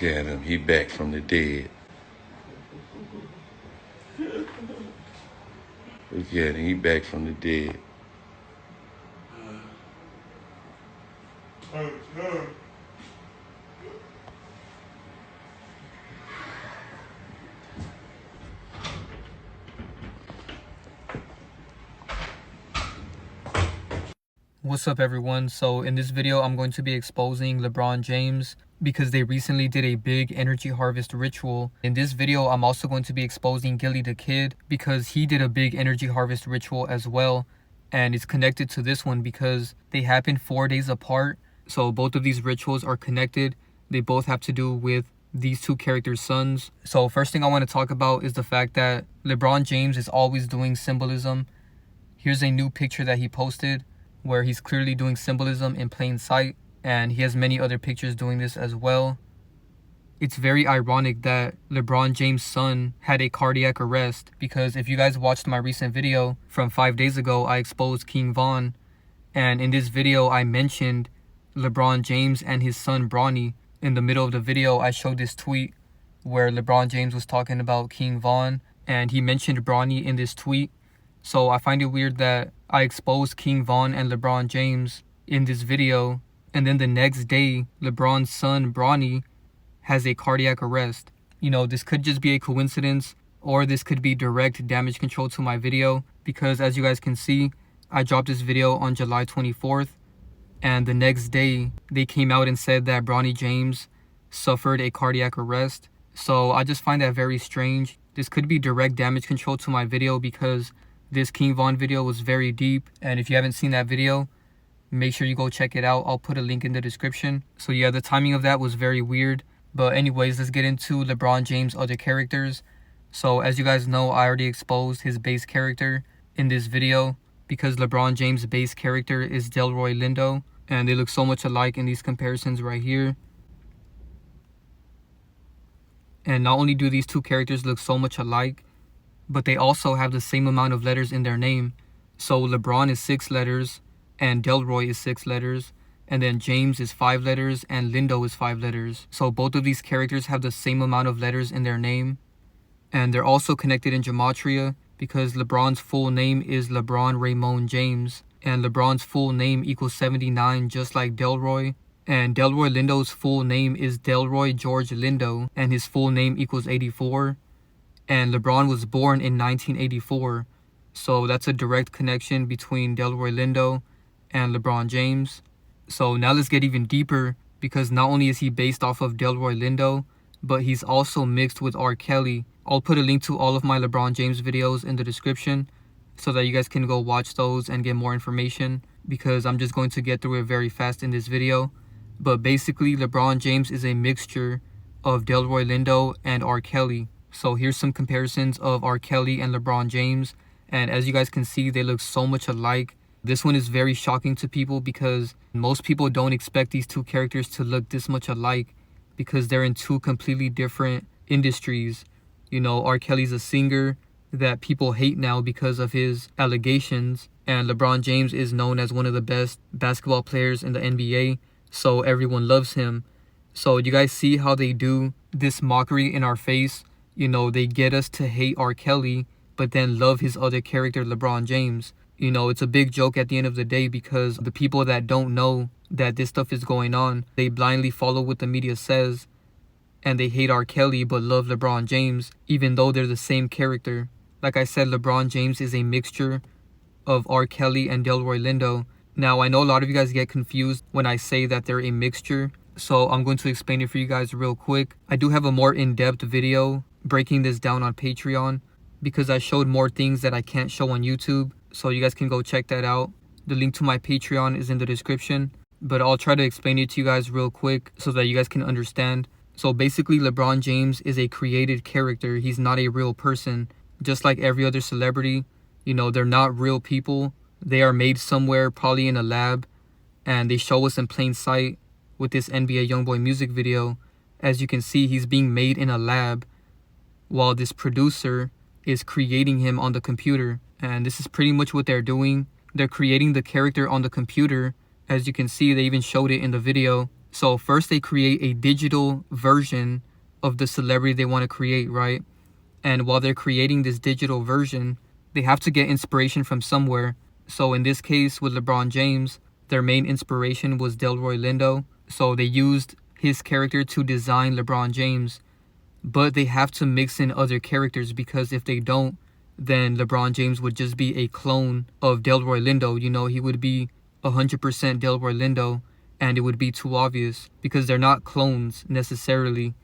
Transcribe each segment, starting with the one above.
Look at him. He back from the dead. Look at him. He back from the dead. What's up, everyone? So in this video I'm going to be exposing LeBron James because they recently did a big energy harvest ritual. In this video I'm also going to be exposing Gillie the Kid because he did a big energy harvest ritual as well, and it's connected to this one because they happened 4 days apart. So both of these rituals are connected. They both have to do with these two characters' sons. So first thing I want to talk about is the fact that LeBron James is always doing symbolism. Here's a new picture that he posted where he's clearly doing symbolism in plain sight, and he has many other pictures doing this as well. It's very ironic that LeBron James' son had a cardiac arrest, because if you guys watched my recent video from 5 days ago, I exposed KingVon, and in this video I mentioned LeBron James and his son Bronny. In the middle of the video I showed this tweet where LeBron James was talking about KingVon, and he mentioned Bronny in this tweet. So I find it weird that I exposed KingVon and LeBron James in this video, and then the next day LeBron's son Bronny has a cardiac arrest. You know, this could just be a coincidence, or this could be direct damage control to my video, because as you guys can see, I dropped this video on July 24th, and the next day they came out and said that Bronny James suffered a cardiac arrest. So I just find that very strange. This could be direct damage control to my video because this KingVon video was very deep, and if you haven't seen that video, make sure you go check it out. I'll put a link in the description. So yeah, the timing of that was very weird. But anyways, let's get into LeBron James' other characters. So as you guys know, I already exposed his base character in this video because LeBron James' base character is Delroy Lindo, and they look so much alike in these comparisons right here. And not only do these two characters look so much alike, but they also have the same amount of letters in their name. So LeBron is 6 letters and Delroy is 6 letters, and then James is 5 letters and Lindo is 5 letters. So both of these characters have the same amount of letters in their name, and they're also connected in gematria because LeBron's full name is LeBron Raymond James, and LeBron's full name equals 79 just like Delroy. And Delroy Lindo's full name is Delroy George Lindo, and his full name equals 84. And LeBron was born in 1984. So that's a direct connection between Delroy Lindo and LeBron James. So now let's get even deeper, because not only is he based off of Delroy Lindo, but he's also mixed with R. Kelly. I'll put a link to all of my LeBron James videos in the description so that you guys can go watch those and get more information, because I'm just going to get through it very fast in this video. But basically, LeBron James is a mixture of Delroy Lindo and R. Kelly. So here's some comparisons of R. Kelly and LeBron James, and as you guys can see, they look so much alike. This one is very shocking to people because most people don't expect these two characters to look this much alike because they're in two completely different industries. You know, R. Kelly's a singer that people hate now because of his allegations, and LeBron James is known as one of the best basketball players in the NBA, so everyone loves him. So you guys see how they do this mockery in our face? You know, they get us to hate R. Kelly, but then love his other character, LeBron James. You know, it's a big joke at the end of the day because the people that don't know that this stuff is going on, they blindly follow what the media says, and they hate R. Kelly but love LeBron James, even though they're the same character. Like I said, LeBron James is a mixture of R. Kelly and Delroy Lindo. Now, I know a lot of you guys get confused when I say that they're a mixture, so I'm going to explain it for you guys real quick. I do have a more in-depth video breaking this down on Patreon because I showed more things that I can't show on YouTube, so you guys can go check that out. The link to my Patreon is in the description, but I'll try to explain it to you guys real quick so that you guys can understand. So basically, LeBron James is a created character. He's not a real person. Just like every other celebrity, you know, they're not real people. They are made somewhere, probably in a lab, and they show us in plain sight with this NBA Youngboy music video. As you can see, he's being made in a lab while this producer is creating him on the computer. And this is pretty much what they're doing. They're creating the character on the computer. As you can see, they even showed it in the video. So first they create a digital version of the celebrity they want to create, right? And while they're creating this digital version, they have to get inspiration from somewhere. So in this case with LeBron James, their main inspiration was Delroy Lindo. So they used his character to design LeBron James. But they have to mix in other characters, because if they don't, then LeBron James would just be a clone of Delroy Lindo. You know, he would be 100% Delroy Lindo, and it would be too obvious, because they're not clones necessarily,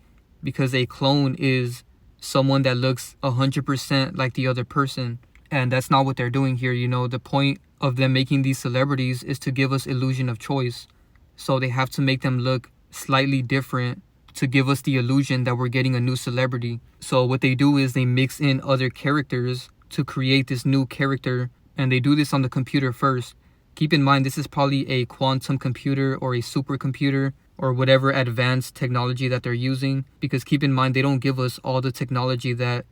because a clone is someone that looks 100% like the other person, and that's not what they're doing here. You know, the point of them making these celebrities is to give us illusion of choice, so they have to make them look slightly different to give us the illusion that we're getting a new celebrity. So what they do is they mix in other characters to create this new character, and they do this on the computer first. Keep in mind, this is probably a quantum computer or a supercomputer or whatever advanced technology that they're using, because keep in mind, they don't give us all the technology that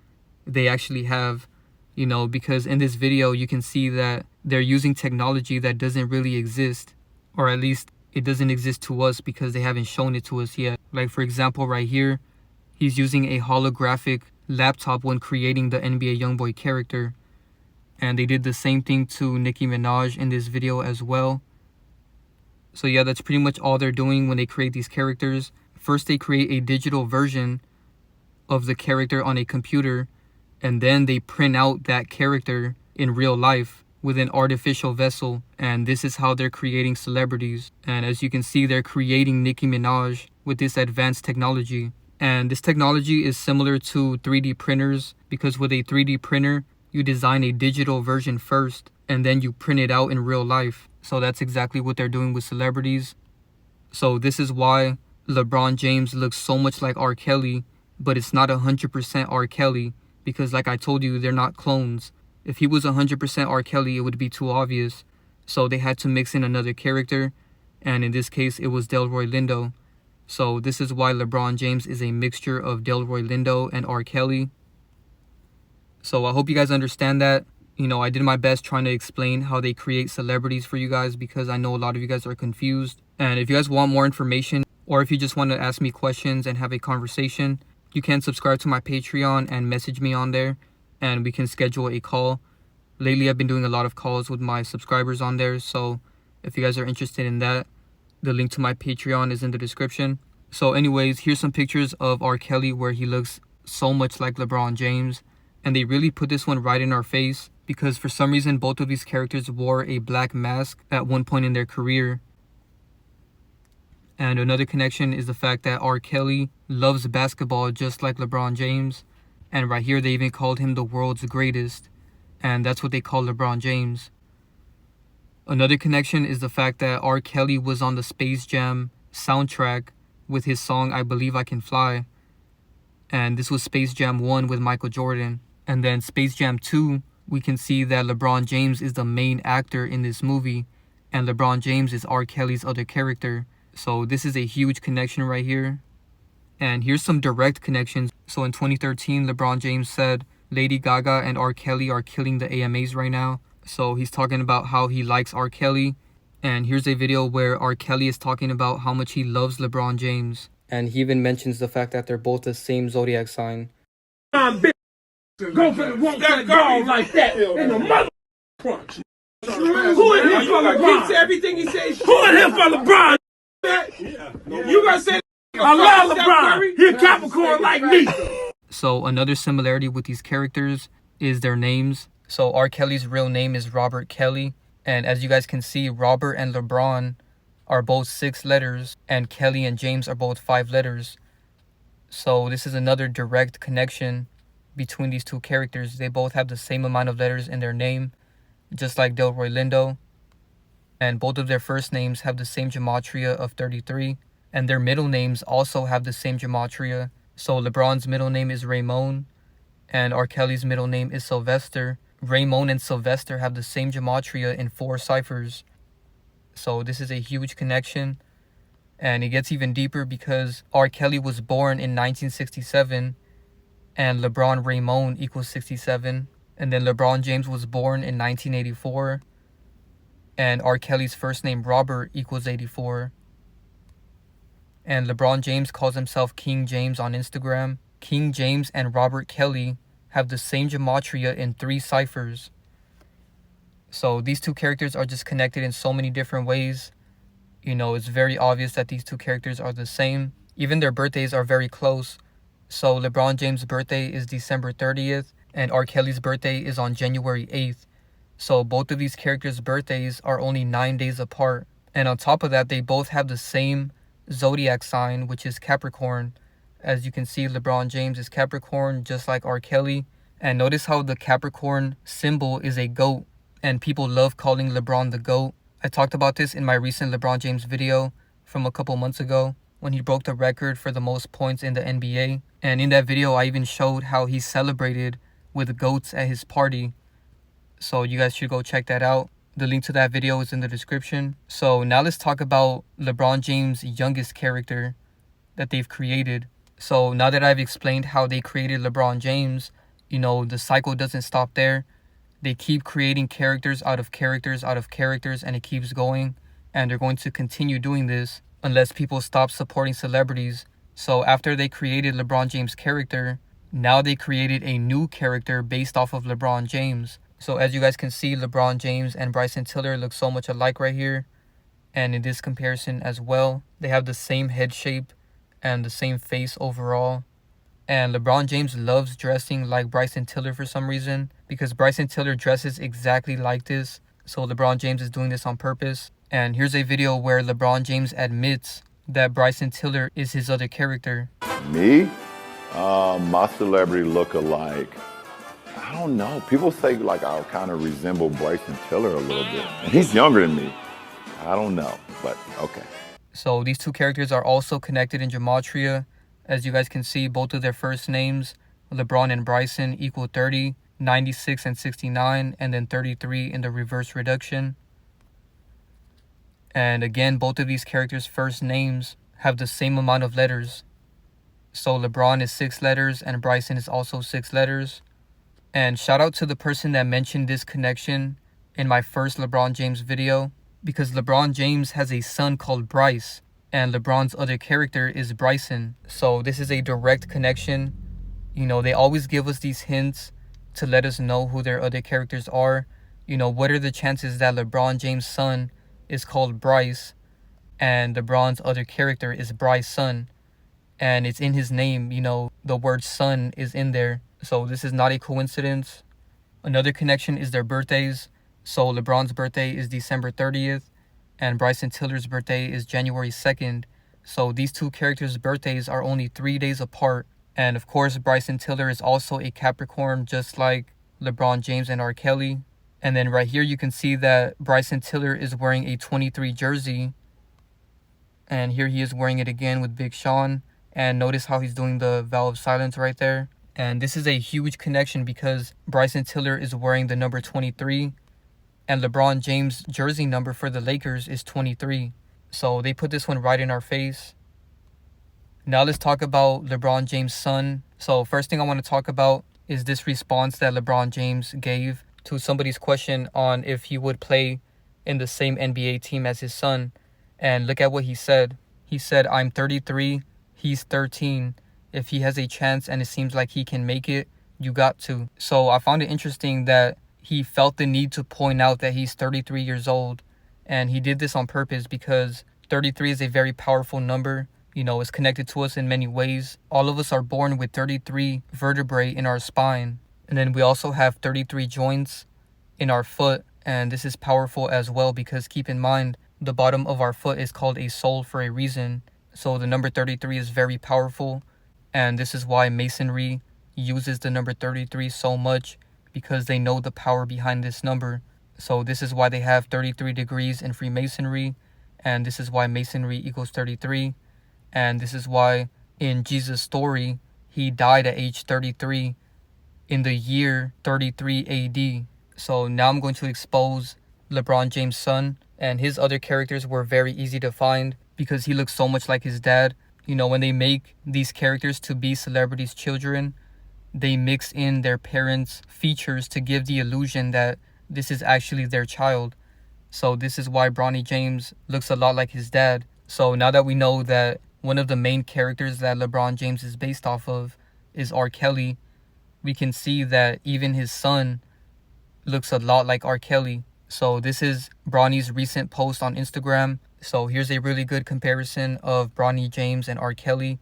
they actually have, you know, because in this video you can see that they're using technology that doesn't really exist, or at least it doesn't exist to us because they haven't shown it to us yet. Like for example, right here, he's using a holographic laptop when creating the NBA Youngboy character. And they did the same thing to Nicki Minaj in this video as well. So yeah, that's pretty much all they're doing when they create these characters. First, they create a digital version of the character on a computer, and then they print out that character in real life with an artificial vessel, and this is how they're creating celebrities. And as you can see, they're creating Nicki Minaj with this advanced technology. And this technology is similar to 3D printers, because with a 3D printer, you design a digital version first, and then you print it out in real life. So that's exactly what they're doing with celebrities. So this is why LeBron James looks so much like R. Kelly, but it's not 100% R. Kelly, because like I told you, they're not clones. If he was 100% R. Kelly, it would be too obvious. So they had to mix in another character, and in this case, it was Delroy Lindo. So this is why LeBron James is a mixture of Delroy Lindo and R. Kelly. So I hope you guys understand that. You know, I did my best trying to explain how they create celebrities for you guys, because I know a lot of you guys are confused. And if you guys want more information, or if you just want to ask me questions and have a conversation, you can subscribe to my Patreon and message me on there, and we can schedule a call. Lately, I've been doing a lot of calls with my subscribers on there, so if you guys are interested in that, the link to my Patreon is in the description. So anyways, here's some pictures of R. Kelly where he looks so much like LeBron James, and they really put this one right in our face, because for some reason, both of these characters wore a black mask at one point in their career. And another connection is the fact that R. Kelly loves basketball just like LeBron James. And right here, they even called him the world's greatest. And that's what they call LeBron James. Another connection is the fact that R. Kelly was on the Space Jam soundtrack with his song I Believe I Can Fly. And this was Space Jam 1 with Michael Jordan. And then Space Jam 2, we can see that LeBron James is the main actor in this movie, and LeBron James is R. Kelly's other character. So this is a huge connection right here. And here's some direct connections. So in 2013, LeBron James said Lady Gaga and R. Kelly are killing the AMAs right now. So he's talking about how he likes R. Kelly. And here's a video where R. Kelly is talking about how much he loves LeBron James. And he even mentions the fact that they're both the same zodiac sign. Go for the walk that ball like that in the mother crunch. Who in here for LeBron? Everything he says. Who in here for LeBron? You gonna say I love LeBron. He a Capricorn like me. So another similarity with these characters is their names. So R. Kelly's real name is Robert Kelly. And as you guys can see, Robert and LeBron are both 6 letters, and Kelly and James are both 5 letters. So this is another direct connection between these two characters. They both have the same amount of letters in their name, just like Delroy Lindo. And both of their first names have the same gematria of 33. And their middle names also have the same gematria. So LeBron's middle name is Raymond, and R. Kelly's middle name is Sylvester. Raymond and Sylvester have the same gematria in 4 ciphers. So this is a huge connection. And it gets even deeper because R. Kelly was born in 1967, and LeBron Raymond equals 67. And then LeBron James was born in 1984, and R. Kelly's first name Robert equals 84. And LeBron James calls himself King James on Instagram. King James and Robert Kelly have the same gematria in 3 ciphers. So these two characters are just connected in so many different ways. You know, it's very obvious that these two characters are the same. Even their birthdays are very close. So LeBron James' birthday is December 30th and R. Kelly's birthday is on January 8th. So both of these characters' birthdays are only 9 days apart. And on top of that, they both have the same zodiac sign, which is Capricorn. As you can see, LeBron James is Capricorn, just like R. Kelly. And notice how the Capricorn symbol is a goat. And people love calling LeBron the GOAT. I talked about this in my recent LeBron James video from a couple months ago when he broke the record for the most points in the NBA. And in that video, I even showed how he celebrated with goats at his party. So you guys should go check that out. The link to that video is in the description. So now let's talk about LeBron James' youngest character that they've created. So now that I've explained how they created LeBron James, you know, the cycle doesn't stop there. They keep creating characters out of characters out of characters, and it keeps going. And they're going to continue doing this unless people stop supporting celebrities. So after they created LeBron James' character, now they created a new character based off of LeBron James. So as you guys can see, LeBron James and Bryson Tiller look so much alike right here. And in this comparison as well, they have the same head shape and the same face overall. And LeBron James loves dressing like Bryson Tiller for some reason, because Bryson Tiller dresses exactly like this. So LeBron James is doing this on purpose. And here's a video where LeBron James admits that Bryson Tiller is his other character. Me? My celebrity look-alike. I don't know. People say like I kind of resemble Bryson Tiller a little bit. And he's younger than me. I don't know, but okay. So these two characters are also connected in gematria. As you guys can see, both of their first names, LeBron and Bryson, equal 30, 96 and 69, and then 33 in the reverse reduction. And again, both of these characters' first names have the same amount of letters. So LeBron is 6 letters and Bryson is also 6 letters. And shout out to the person that mentioned this connection in my first LeBron James video, because LeBron James has a son called Bryce, and LeBron's other character is Bryson. So this is a direct connection. You know, they always give us these hints to let us know who their other characters are. You know, what are the chances that LeBron James' son is called Bryce and LeBron's other character is Bryson? And it's in his name, you know, the word son is in there. So this is not a coincidence. Another connection is their birthdays. So LeBron's birthday is December 30th and Bryson Tiller's birthday is January 2nd. So these two characters' birthdays are only 3 days apart. And of course, Bryson Tiller is also a Capricorn, just like LeBron James and R. Kelly. And then right here, you can see that Bryson Tiller is wearing a 23 jersey. And here he is wearing it again with Big Sean. And notice how he's doing the vow of silence right there. And this is a huge connection because Bryson Tiller is wearing the number 23. And LeBron James' jersey number for the Lakers is 23. So they put this one right in our face. Now let's talk about LeBron James' son. So first thing I want to talk about is this response that LeBron James gave to somebody's question on if he would play in the same NBA team as his son. And look at what he said. He said, "I'm 33, he's 13. If he has a chance and it seems like he can make it, you got to." So I found it interesting that he felt the need to point out that he's 33 years old. And he did this on purpose because 33 is a very powerful number. You know, it's connected to us in many ways. All of us are born with 33 vertebrae in our spine. And then we also have 33 joints in our foot. And this is powerful as well because keep in mind, the bottom of our foot is called a sole for a reason. So the number 33 is very powerful. And this is why Masonry uses the number 33 so much, because they know the power behind this number. So this is why they have 33 degrees in Freemasonry. And this is why Masonry equals 33. And this is why in Jesus' story, he died at age 33 in the year 33 AD. So now I'm going to expose LeBron James' son. And his other characters were very easy to find because he looks so much like his dad. You know, when they make these characters to be celebrities' children, they mix in their parents' features to give the illusion that this is actually their child. So this is why Bronny James looks a lot like his dad. So now that we know that one of the main characters that LeBron James is based off of is R. Kelly, we can see that even his son looks a lot like R. Kelly. So this is Bronny's recent post on Instagram. So here's a really good comparison of Bronny James and R. Kelly,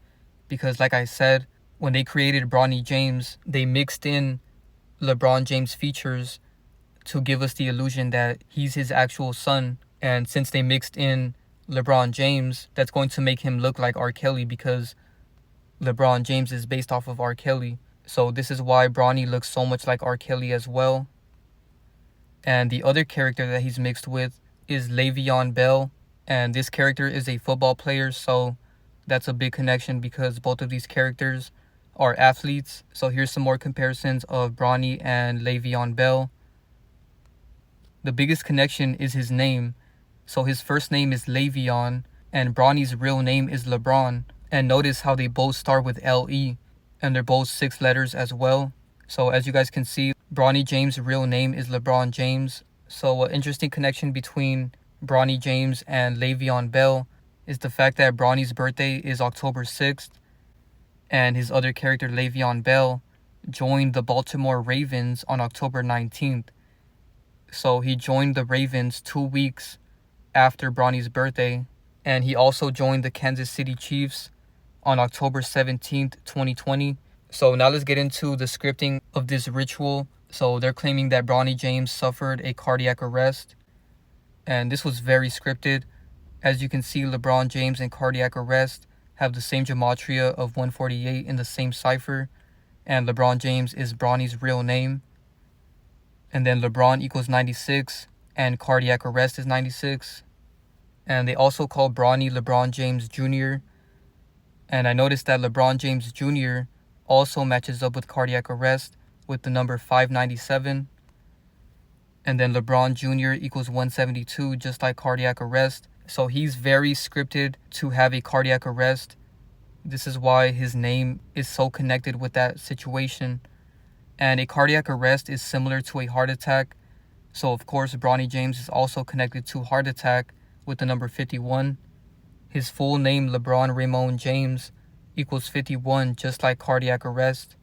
because like I said, when they created Bronny James, they mixed in LeBron James features to give us the illusion that he's his actual son. And since they mixed in LeBron James, that's going to make him look like R. Kelly, because LeBron James is based off of R. Kelly. So this is why Bronny looks so much like R. Kelly as well. And the other character that he's mixed with is Le'Veon Bell. And this character is a football player, so that's a big connection because both of these characters are athletes. So here's some more comparisons of Bronny and Le'Veon Bell. The biggest connection is his name. So his first name is Le'Veon, and Bronny's real name is LeBron. And notice how they both start with L-E, and they're both 6 letters as well. So as you guys can see, Bronny James' real name is LeBron James. So an interesting connection between Bronny James and Le'Veon Bell is the fact that Bronny's birthday is October 6th, and his other character, Le'Veon Bell, joined the Baltimore Ravens on October 19th. So he joined the Ravens 2 weeks after Bronny's birthday, and he also joined the Kansas City Chiefs on October 17th, 2020. So now let's get into the scripting of this ritual. So they're claiming that Bronny James suffered a cardiac arrest, and this was very scripted. As you can see, LeBron James and cardiac arrest have the same gematria of 148 in the same cipher, and LeBron James is Bronny's real name. And then LeBron equals 96, and cardiac arrest is 96. And they also call Bronny LeBron James Jr. And I noticed that LeBron James Jr. also matches up with cardiac arrest with the number 597. And then LeBron Jr. equals 172, just like cardiac arrest. So he's very scripted to have a cardiac arrest. This is why his name is so connected with that situation. And a cardiac arrest is similar to a heart attack. So of course, Bronny James is also connected to heart attack with the number 51. His full name, LeBron Raymond James, equals 51, just like cardiac arrest.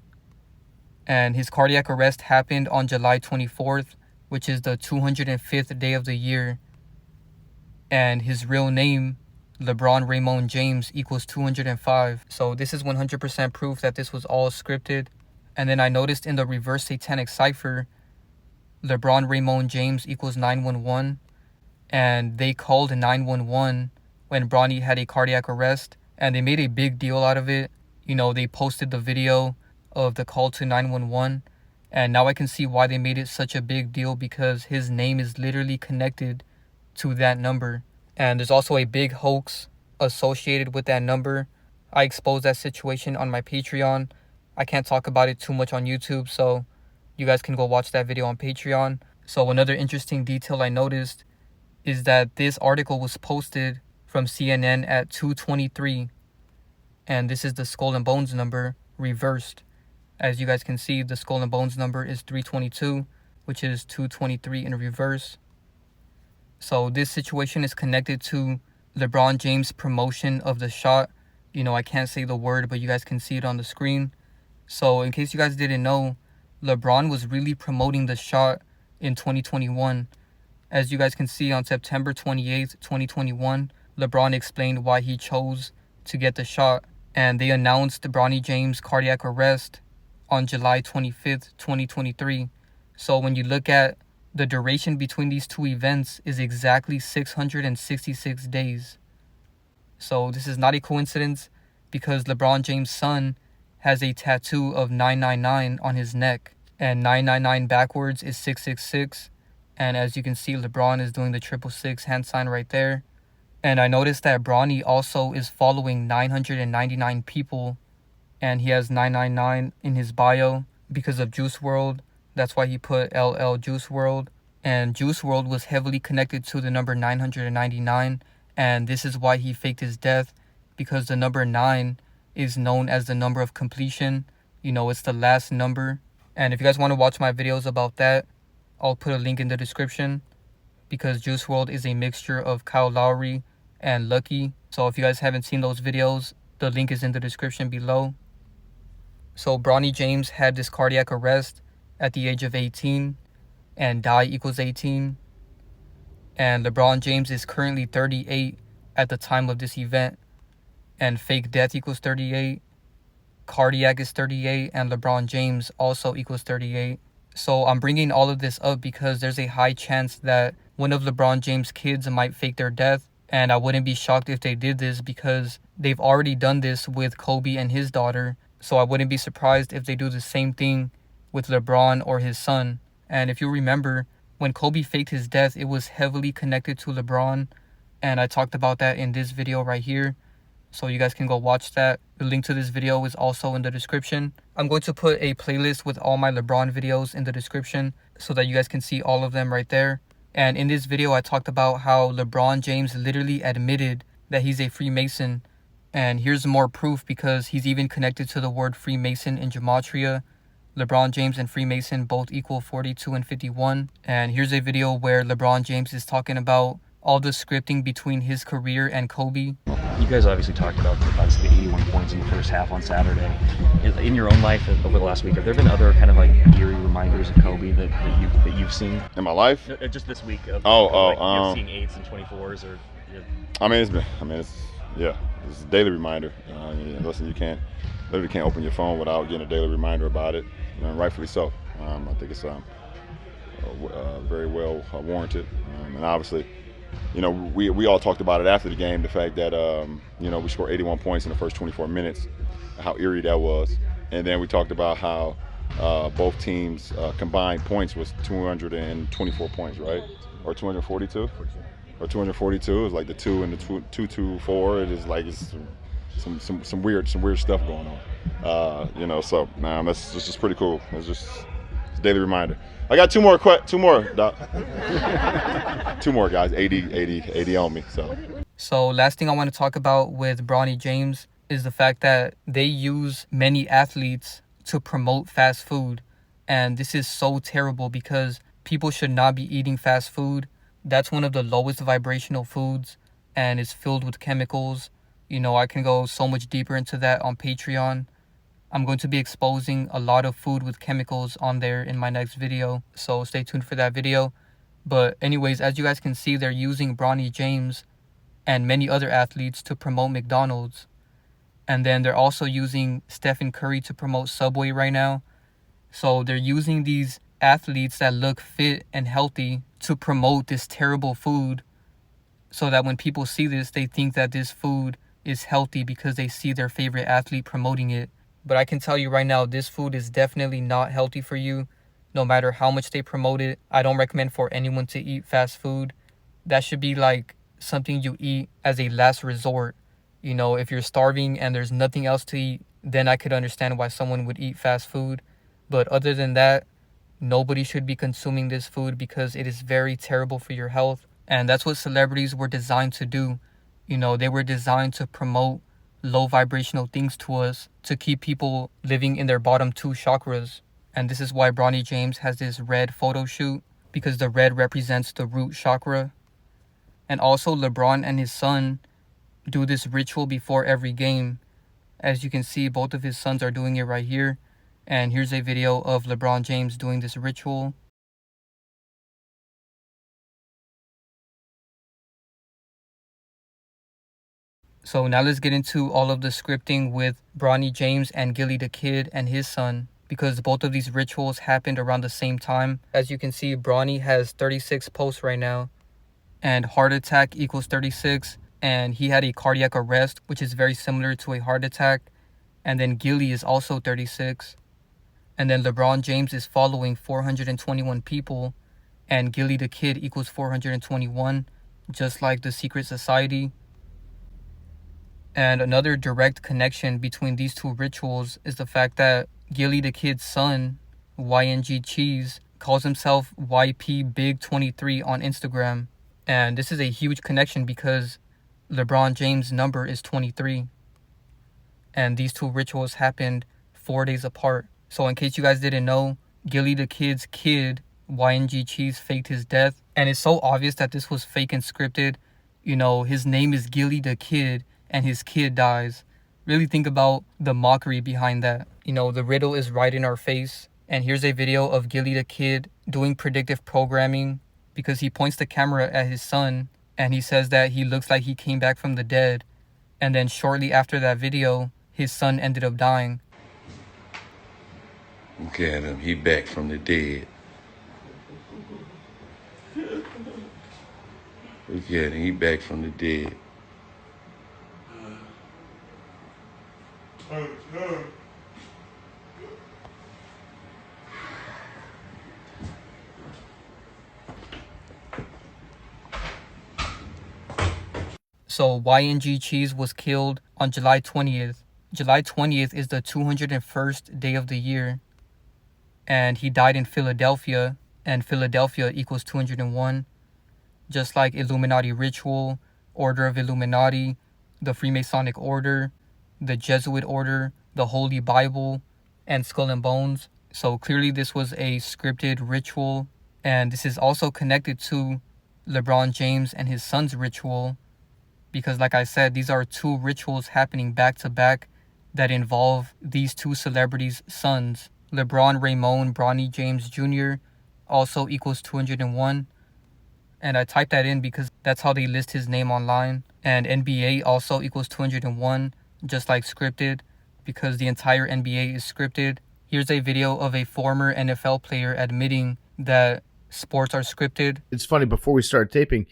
And his cardiac arrest happened on July 24th, which is the 205th day of the year. And his real name, LeBron Raymond James, equals 205. So this is 100% proof that this was all scripted. And then I noticed in the reverse satanic cipher, LeBron Raymond James equals 911. And they called 911 when Bronny had a cardiac arrest. And they made a big deal out of it. You know, they posted the video of the call to 911. And now I can see why they made it such a big deal, because his name is literally connected to that number. And there's also a big hoax associated with that number. I exposed that situation on my Patreon. I can't talk about it too much on YouTube, so you guys can go watch that video on Patreon. So another interesting detail I noticed is that this article was posted from CNN at 2:23, and this is the Skull and Bones number reversed. As you guys can see, the Skull and Bones number is 322, which is 223 in reverse. So this situation is connected to LeBron James' promotion of the shot. You know, I can't say the word, but you guys can see it on the screen. So in case you guys didn't know, LeBron was really promoting the shot in 2021. As you guys can see, on September 28th, 2021, LeBron explained why he chose to get the shot. And they announced Bronny James' cardiac arrest on July 25th, 2023. So when you look at the duration between these two events is exactly 666 days. So this is not a coincidence, because LeBron James' son has a tattoo of 999 on his neck, and 999 backwards is 666. And as you can see, LeBron is doing the 666 hand sign right there. And I noticed that Bronny also is following 999 people, and he has 999 in his bio because of Juice WRLD. That's why he put LL Juice WRLD. And Juice WRLD was heavily connected to the number 999, and this is why he faked his death, because the number 9 is known as the number of completion. You know, it's the last number. And if you guys want to watch my videos about that, I'll put a link in the description, because Juice WRLD is a mixture of Kyle Lowry and Lucky. So if you guys haven't seen those videos, the link is in the description below. So Bronny James had this cardiac arrest at the age of 18, and die equals 18. And LeBron James is currently 38 at the time of this event, and fake death equals 38. Cardiac is 38, and LeBron James also equals 38. So I'm bringing all of this up because there's a high chance that one of LeBron James' kids might fake their death, and I wouldn't be shocked if they did this because they've already done this with Kobe and his daughter. So I wouldn't be surprised if they do the same thing with LeBron or his son. And if you remember, when Kobe faked his death, it was heavily connected to LeBron, and I talked about that in this video right here. So you guys can go watch that. The link to this video is also in the description. I'm going to put a playlist with all my LeBron videos in the description so that you guys can see all of them right there. And in this video, I talked about how LeBron James literally admitted that he's a Freemason. And here's more proof because he's even connected to the word Freemason in Gematria. LeBron James and Freemason both equal 42 and 51. And here's a video where LeBron James is talking about all the scripting between his career and Kobe. You guys obviously talked about obviously the 81 points in the first half on Saturday. In your own life over the last week, have there been other kind of like eerie reminders of Kobe that you've seen In my life? just this week? Of, seeing 8s and 24s or. It's a daily reminder. Listen, you literally can't open your phone without getting a daily reminder about it, and rightfully so. I think it's very well warranted, and obviously, we all talked about it after the game, the fact that we scored 81 points in the first 24 minutes, how eerie that was, and then we talked about how both teams combined points was 224 points, right, or 242. Or 242 is like the 2 and the 224. It is like it's some weird stuff going on. So that's just pretty cool. It's a daily reminder. I got two more, Doc. 2 more guys. 80 on me. So last thing I want to talk about with Bronny James is the fact that they use many athletes to promote fast food, and this is so terrible because people should not be eating fast food. That's one of the lowest vibrational foods, and it's filled with chemicals. I can go so much deeper into that on Patreon. I'm going to be exposing a lot of food with chemicals on there in my next video, so stay tuned for that video. But anyways, as you guys can see, they're using Bronny James and many other athletes to promote McDonald's. And then they're also using Steph and Curry to promote Subway right now. So they're using these athletes that look fit and healthy to promote this terrible food, so that when people see this, they think that this food is healthy because they see their favorite athlete promoting it. But I can tell you right now, this food is definitely not healthy for you, no matter how much they promote it. I don't recommend for anyone to eat fast food. That should be like something you eat as a last resort. If you're starving and there's nothing else to eat, then I could understand why someone would eat fast food. But other than that, nobody should be consuming this food because it is very terrible for your health. And that's what celebrities were designed to do. They were designed to promote low vibrational things to us, to keep people living in their bottom 2 chakras. And this is why Bronny James has this red photo shoot, because the red represents the root chakra. And also LeBron and his son do this ritual before every game. As you can see, both of his sons are doing it right here. And here's a video of LeBron James doing this ritual. So now let's get into all of the scripting with Bronny James and Gillie the Kid and his son, because both of these rituals happened around the same time. As you can see, Bronny has 36 posts right now, and heart attack equals 36, and he had a cardiac arrest, which is very similar to a heart attack. And then Gillie is also 36. And then LeBron James is following 421 people, and Gillie the Kid equals 421, just like the secret society. And another direct connection between these two rituals is the fact that Gillie the Kid's son, YNG Cheese, calls himself YP Big 23 on Instagram. And this is a huge connection because LeBron James' number is 23. And these two rituals happened 4 days apart. So in case you guys didn't know, Gillie the Kid's kid, YNG Cheese, faked his death. And it's so obvious that this was fake and scripted. his name is Gillie the Kid, and his kid dies. Really think about the mockery behind that. The riddle is right in our face. And here's a video of Gillie the Kid doing predictive programming because he points the camera at his son and he says that he looks like he came back from the dead. And then shortly after that video, his son ended up dying. Look at him. He back from the dead. Look at him. He back from the dead. So YNG Cheese was killed on July 20th. July 20th is the 201st day of the year. And he died in Philadelphia, and Philadelphia equals 201. Just like Illuminati ritual, Order of Illuminati, the Freemasonic Order, the Jesuit Order, the Holy Bible, and Skull and Bones. So clearly this was a scripted ritual, and this is also connected to LeBron James and his son's ritual, because like I said, these are two rituals happening back to back that involve these two celebrities' sons. LeBron Raymond Bronny James Jr. also equals 201. And I typed that in because that's how they list his name online. And NBA also equals 201, just like scripted, because the entire NBA is scripted. Here's a video of a former NFL player admitting that sports are scripted. It's funny, before we started taping,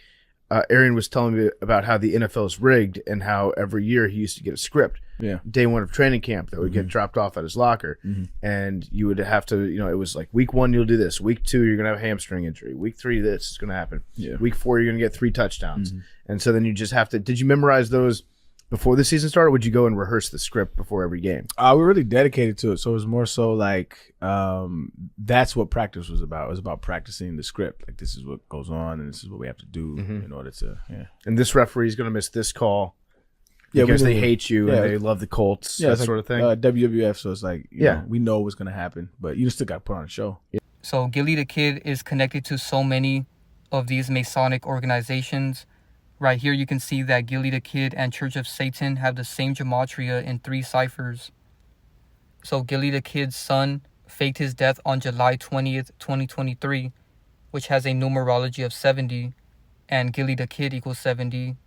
Arian was telling me about how the NFL is rigged and how every year he used to get a script. Yeah. Day one of training camp that would get dropped off at his locker. And you would have to, it was like week 1, you'll do this. Week 2, you're going to have a hamstring injury. Week 3, this is going to happen. Yeah. Week 4, you're going to get 3 touchdowns. And so then you just have to, did you memorize those before the season started? Or would you go and rehearse the script before every game? We're really dedicated to it. So it was more so like, that's what practice was about. It was about practicing the script. Like, this is what goes on and this is what we have to do in order to, And this referee is going to miss this call. Yeah, because they hate you and they love the Colts, that it's sort of thing. WWF, so it's like, you Yeah. know, we know what's going to happen, but you still got to put on a show. So Gillie the Kid is connected to so many of these Masonic organizations. Right here you can see that Gillie the Kid and Church of Satan have the same gematria in 3 ciphers. So Gillie the Kid's son faked his death on July 20th, 2023, which has a numerology of 70, and Gillie the Kid equals 70.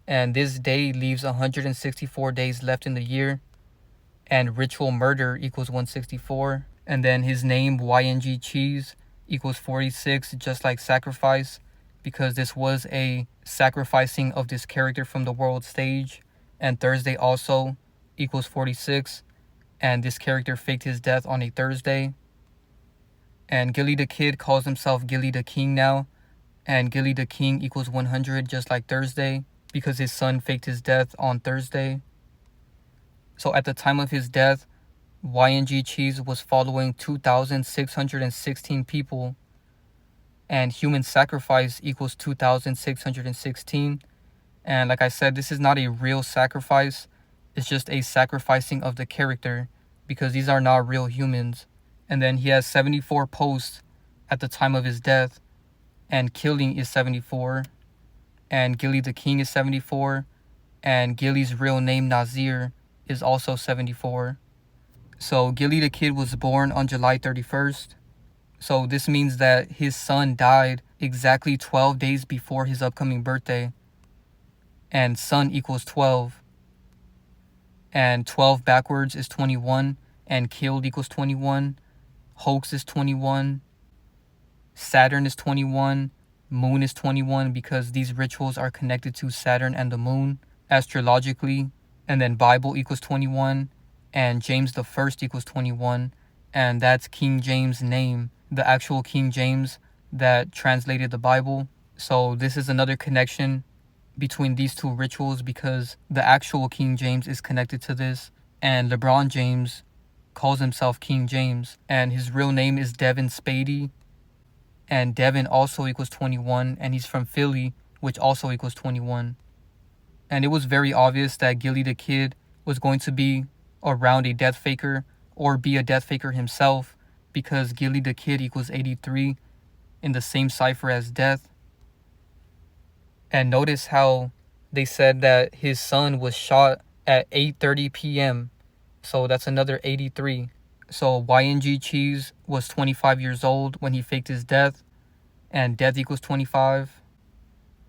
And this day leaves 164 days left in the year, and ritual murder equals 164. And then his name, YNG Cheese, equals 46, just like sacrifice, because this was a sacrificing of this character from the world stage. And Thursday also equals 46, and this character faked his death on a Thursday. And Gillie the Kid calls himself Gillie the King now, and Gillie the King equals 100, just like Thursday, because his son faked his death on Thursday. So at the time of his death, YNG Cheese was following 2,616 people, and human sacrifice equals 2,616. And like I said, this is not a real sacrifice. It's just a sacrificing of the character, because these are not real humans. And then he has 74 posts at the time of his death, and killing is 74, and Gillie the King is 74, and Gillie's real name, Nazir, is also 74. So Gillie the Kid was born on July 31st. So this means that his son died exactly 12 days before his upcoming birthday. And son equals 12. And 12 backwards is 21. And killed equals 21. Hoax is 21. Saturn is 21. Moon is 21, because these rituals are connected to Saturn and the moon astrologically. And then Bible equals 21. And James the First equals 21. And that's King James' name, the actual King James that translated the Bible. So this is another connection between these two rituals, because the actual King James is connected to this. And LeBron James calls himself King James, and his real name is Devin Spady. And Devin also equals 21, and he's from Philly, which also equals 21. And it was very obvious that Gillie the Kid was going to be around a death faker, or be a death faker himself, because Gillie the Kid equals 83 in the same cipher as death. And notice how they said that his son was shot at 8:30 p.m. So that's another 83. So YNG Cheese was 25 years old when he faked his death, and death equals 25.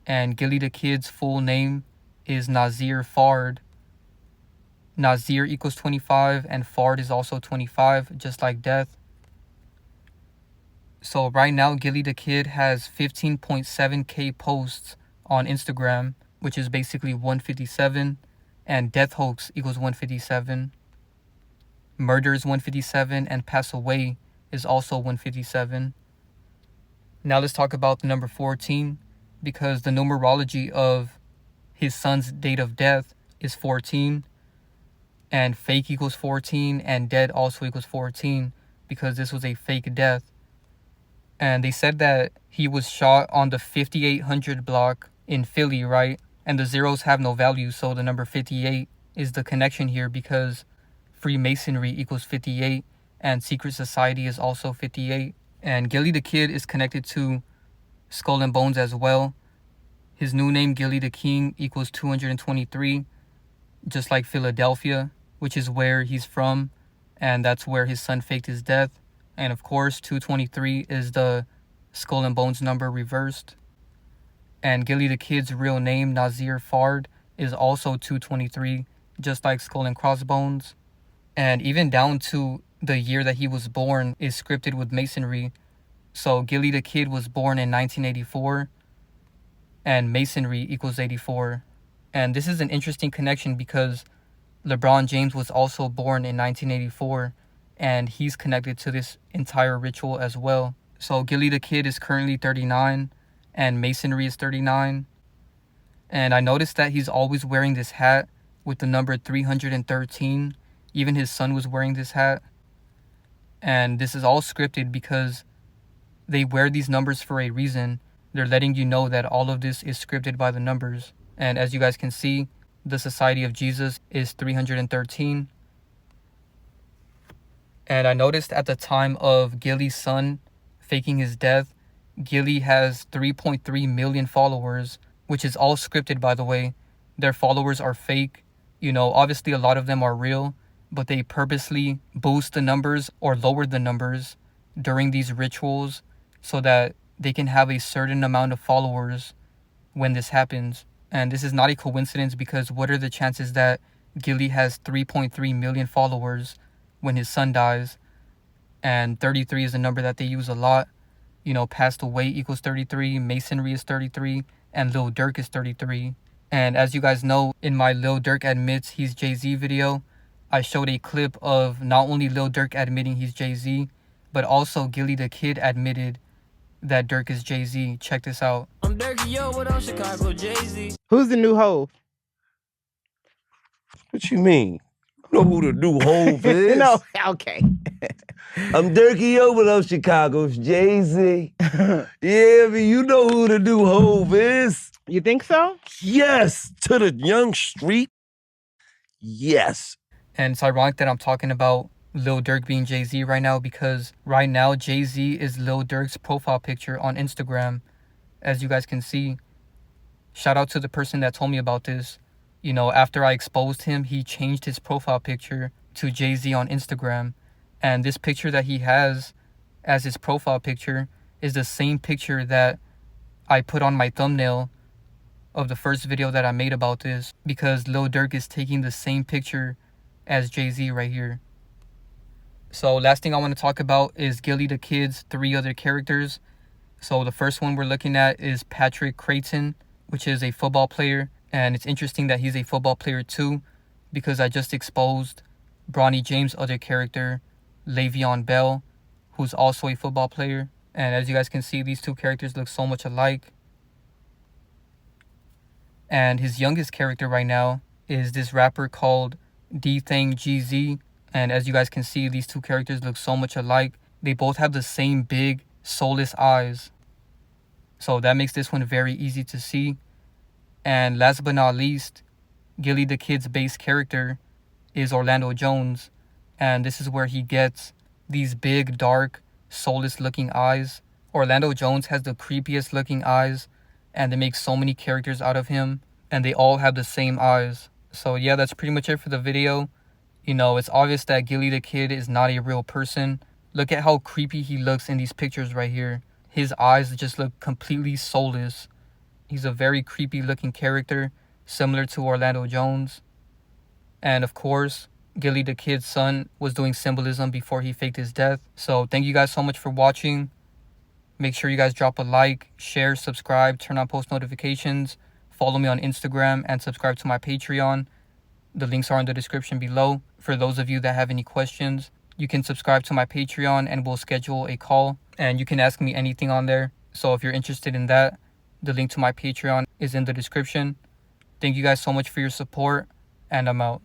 And Gillie the Kid's full name is Nazir Fard. Nazir equals 25, and Fard is also 25, just like death. So right now, Gillie the Kid has 15.7k posts on Instagram, which is basically 157, and Death Hoax equals 157. Murder is 157, and Pass Away is also 157. Now let's talk about the number 14, because the numerology of his son's date of death is 14, and fake equals 14, and dead also equals 14, because this was a fake death. And they said that he was shot on the 5800 block in Philly, right? And the zeros have no value, so the number 58 is the connection here, because Freemasonry equals 58, and Secret Society is also 58. And Gillie the Kid is connected to Skull and Bones as well. His new name, Gillie the King, equals 223, just like Philadelphia, which is where he's from, and that's where his son faked his death. And of course, 223 is the Skull and Bones number reversed. And Gillie the Kid's real name, Nazir Fard, is also 223, just like Skull and Crossbones. And even down to the year that he was born is scripted with Masonry. So Gillie the Kid was born in 1984, and Masonry equals 84. And this is an interesting connection because LeBron James was also born in 1984, and he's connected to this entire ritual as well. So Gillie the Kid is currently 39, and Masonry is 39. And I noticed that he's always wearing this hat with the number 313. Even his son was wearing this hat. And this is all scripted because they wear these numbers for a reason. They're letting you know that all of this is scripted by the numbers. And as you guys can see, the Society of Jesus is 313. And I noticed at the time of Gillie's son faking his death, Gillie has 3.3 million followers, which is all scripted, by the way. Their followers are fake. You know, obviously a lot of them are real, but they purposely boost the numbers or lower the numbers during these rituals so that they can have a certain amount of followers when this happens. And this is not a coincidence, because what are the chances that Gillie has 3.3 million followers when his son dies? And 33 is a number that they use a lot. You know, Passed Away equals 33, Masonry is 33, and LilDurk is 33. And as you guys know, in my LilDurk Admits He's Jay-Z video, I showed a clip of not only LilDurk admitting he's Jay-Z, but also Gillie the Kid admitted that Durk is Jay-Z. Check this out. I'm Durkio, what up, Chicago, Jay-Z? Who's the new Hove? What you mean? You know who the new Hove is? No, okay. I'm Durkio, what up, Chicago's Jay-Z. Yeah, I mean, you know who the new Hove is. You think so? Yes, to the young street. Yes. And it's ironic that I'm talking about LilDurk being Jay-Z right now, because right now Jay-Z is LilDurk's profile picture on Instagram, as you guys can see. Shout out to the person that told me about this. You know, after I exposed him, he changed his profile picture to Jay-Z on Instagram. And this picture that he has as his profile picture is the same picture that I put on my thumbnail of the first video that I made about this, because LilDurk is taking the same picture as Jay-Z right here. So last thing I want to talk about is Gillie the Kid's 3 other characters. So the first one we're looking at is Patrick Creighton, which is a football player. And it's interesting that he's a football player too, because I just exposed Bronny James' other character, Le'Veon Bell, who's also a football player. And as you guys can see, these two characters look so much alike. And his youngest character right now is this rapper called DThang GZ. And as you guys can see, these two characters look so much alike. They both have the same big, soulless eyes. So that makes this one very easy to see. And last but not least, Gillie the Kid's base character is Orlando Jones. And this is where he gets these big, dark, soulless looking eyes. Orlando Jones has the creepiest looking eyes and they make so many characters out of him, and they all have the same eyes. So yeah, that's pretty much it for the video. You know, it's obvious that Gillie the Kid is not a real person. Look at how creepy he looks in these pictures right here. His eyes just look completely soulless. He's a very creepy looking character, similar to Orlando Jones. And of course, Gillie the Kid's son was doing symbolism before he faked his death. So thank you guys so much for watching. Make sure you guys drop a like, share, subscribe, turn on post notifications, follow me on Instagram, and subscribe to my Patreon. The links are in the description below. For those of you that have any questions, you can subscribe to my Patreon and we'll schedule a call. And you can ask me anything on there. So if you're interested in that, the link to my Patreon is in the description. Thank you guys so much for your support, and I'm out.